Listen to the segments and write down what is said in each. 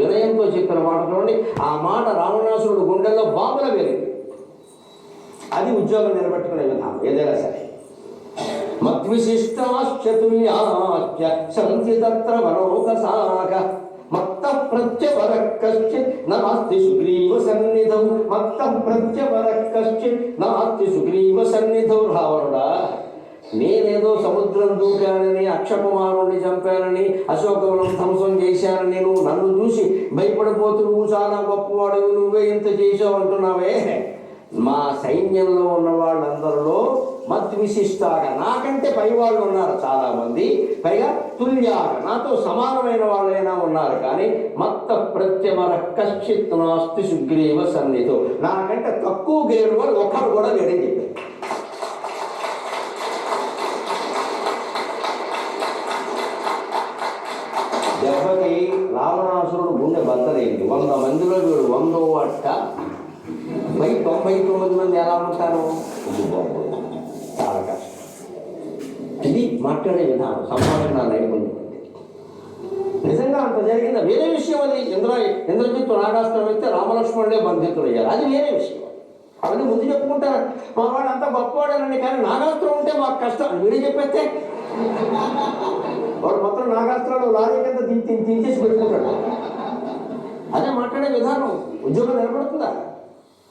వినయంతో చెప్పిన మాట చూడండి. ఆ మాట రావణాసురుడు గుండెల్లో బాంబుల వేరింది. అది ఉద్యోగం నిలబెట్టుకునే విధానం ఏదైనా సరే. మద్విశిష్టాశ్చతుల్యాశ్చ సంతి తత్ర వనౌకసాక మత్త ప్రత్యవర కశ్చిత్ నాస్తి సుగ్రీవ సన్నిధౌ. మత్త ప్రత్యవర కశ్చిత్ నాస్తి సుగ్రీవ సన్నిధౌ. రావణుడా, నేనేదో సముద్రం దూకానని, అక్షకుమారుణ్ణి చంపానని, అశోకవనం ధ్వంసం చేశానని నువ్వు నన్ను చూసి భయపడిపోతూ నువ్వు చాలా గొప్పవాడు, నువ్వే ఇంత చేసావు అంటున్నావే. మా సైన్యంలో ఉన్న వాళ్ళందరిలో మద్విశిష్టాగా నాకంటే పై వాళ్ళు ఉన్నారు చాలామంది, పైగా తుల్యాగా నాతో సమానమైన వాళ్ళైనా ఉన్నారు. కానీ మత్త ప్రత్యవర కశ్చిత్ నాస్తి సుగ్రీవ సన్నిధో, నాకంటే తక్కువ గ్రేడు వాళ్ళు ఒక్కరు కూడా లేడని చెప్పారు. దెబ్బకి రావణాసురుడు గుండె బద్దలైంది. 100 మందిలో వీడు 100వ అట్ట. 99 మంది ఎలా ఉంటారు? చాలా కష్టం. ఇది మాట్లాడే విధానం, సంభాషణ నైపుణ్యం. నిజంగా అంత జరిగిందా? వేరే విషయం అది. ఇంద్రజిత్తు నాగాస్త్రం అయితే రామలక్ష్మణుడే బంధితులు అయ్యారు, అది వేరే విషయం. అవన్నీ ముందు చెప్పుకుంటారు. మా వాడు అంతా గొప్పవాడేనండి, కానీ నాగాస్త్రం ఉంటే మాకు కష్టం అని వీడే చెప్పేస్తే వాడు మొత్తం నాగాస్త్రాలు లారీ కింద దించేసి పెట్టుకుంటాడు. అదే మాట్లాడే విధానం. ఉద్యోగం నిలబడుతుందా?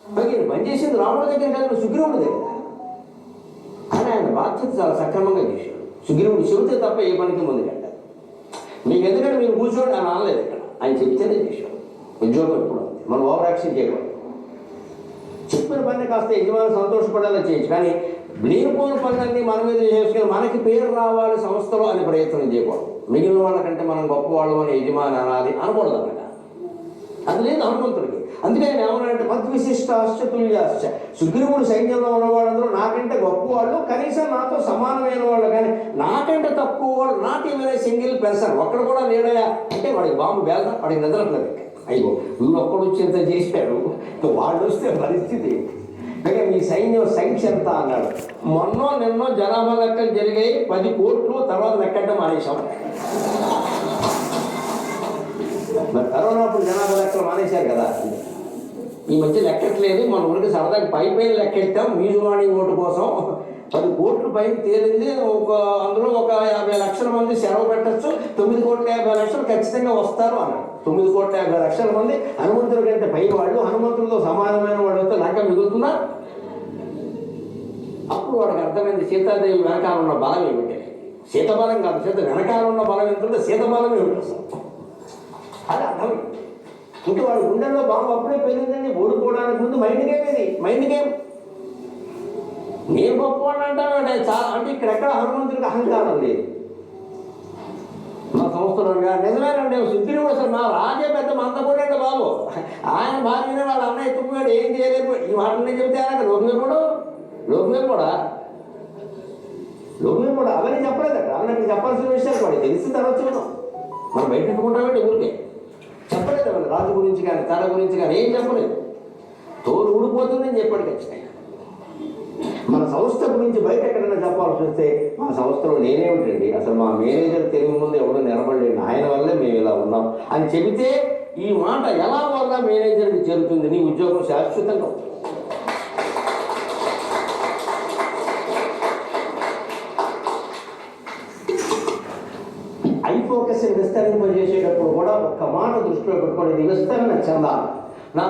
పైకి పనిచేసింది రాముడి దగ్గర కాదు, సుగ్రీవుడి దగ్గర. కానీ ఆయన బాధ్యత చాలా సక్రమంగా చేశాడు. సుగ్రీవుడు చెబితే తప్ప ఏ పనికి ముందు కట్టారు. మీకు ఎందుకంటే మీరు కూర్చోండి అని అనలేదు ఇక్కడ, ఆయన చెప్తేనే చేశాడు. ఉద్యోగం ఎప్పుడు ఉంది, మనం ఓవర్ యాక్షన్ చేయకూడదు. చెప్పిన పని కాస్త యజమాని సంతోషపడేలా చేయొచ్చు, కానీ లేనిపోయిన పనులన్నీ మన మీద చేసుకుని మనకి పేరు రావాలి సంస్థలో అని ప్రయత్నం చేయకూడదు. మిగిలిన వాళ్ళకంటే మనం గొప్పవాళ్ళు అని యజమాని అనాలి అనకూడదు అన్నమాట. అది లేదు హనుమంతుడికి. అందుకే ఆయన ఏమన్నాడంటే మద్విశిష్టాశ్చ తుల్యాశ్చ, సుగ్రీవుడు సైన్యంలో ఉన్నవాళ్ళందరూ నాకంటే గొప్పవాళ్ళు, కనీసం నాతో సమానమైన వాళ్ళు, కానీ నాకంటే తక్కువ వాడు, not even a single person, ఒక్కడు కూడా లేడయా అంటే వాడికి బాంబు వేద, వాడికి నిద్రట్లేదు. అయ్యో వీళ్ళు ఒక్కడు వచ్చి ఎంత చేశాడు, వాళ్ళు వస్తే పరిస్థితి. అంటే మీ సైన్యం సంఖ్య ఎంత అన్నాడు. నిన్నో జనాభా లెక్కలు జరిగాయి, 10 కోట్లు, తర్వాత లెక్కడం మానేశాం. మరి కరోనా అప్పుడు జనాభా లెక్కలు మానేశారు కదా, ఈ మధ్య లెక్కట్లేదు. మన ఊరికి సరదాగా పైన లెక్కెట్టాం మ్యూజివాణి ఓటు కోసం. 10 కోట్ల పైన తేలింది. అందులో ఒక 50 లక్షల మంది సెలవు పెట్టచ్చు, 9,50,00,000 ఖచ్చితంగా వస్తారు అన్నాడు. 9,50,00,000 మంది హనుమంతుడి కంటే పై వాళ్ళు, హనుమంతుడితో సమానమైన వాళ్ళు వస్తే లెక్క మిగులుతున్నారు. అప్పుడు వాడికి అర్థమైంది సీతాదేవి వెనకాల ఉన్న బలం ఏమిటి. సీత బలం కాదు, సీత వెనకాల ఉన్న బలం ఏంటంటే సీత బలం ఏమిటి అసలు, అది అర్థమైంది. ఇంకా వాడి గుండెల్లో బాంబు అప్పుడే పెరిగిందండి. ఓడిపోవడానికి ముందు మైండ్ గేమ్ ఇది, మైండ్ గేమ్. నేను గొప్పవాడిని అంటానంటే చాలా, అంటే ఇక్కడ ఎక్కడ హనుమంతుడికి అహంకారం లేదు. మా సంస్థలో నిజమేనండి, సుగ్రీవుడు అసలు నా రాజే పెద్ద మందపడండి బాబు, ఆయన భార్యనే వాళ్ళ అన్నయ్య ఎత్తుకుపోయాడు, ఏం చేయలేదు. ఈ మాటలనే చెబితే ఆయన లోకమే కూడా అవన్నీ చెప్పలేదట. అవన్నీ చెప్పాల్సిన విషయాలు వాడు తెలిసిన తర్వాత చూద్దాం. మనం బయట పెట్టుకుంటామంటే ఊరికే చెప్పలేదు. అవన్నీ రాజు గురించి కానీ తన గురించి కానీ ఏం చెప్పలేదు. తోలు ఊడిపోతుందని చెప్పాడు ఖచ్చితంగా. మన సంస్థ గురించి బయట ఎక్కడైనా చెప్పాల్సి వస్తే మా సంస్థలో నేనేమిటండి, అసలు మా మేనేజర్ తెలివి ముందు ఎవడో నిలబడలేండి, ఆయన వల్లే మేము ఇలా ఉన్నాం అని చెబితే ఈ మాట ఎలా వల్ల మేనేజర్కి చేరుతుంది, నీ ఉద్యోగం శాశ్వతంగా. ఐ ఫోకస్ని విస్తరింపజేసేటప్పుడు కూడా ఒక్క మాట దృష్టిలో పెట్టుకోండి, ఇది విస్తరణ చెందాలి.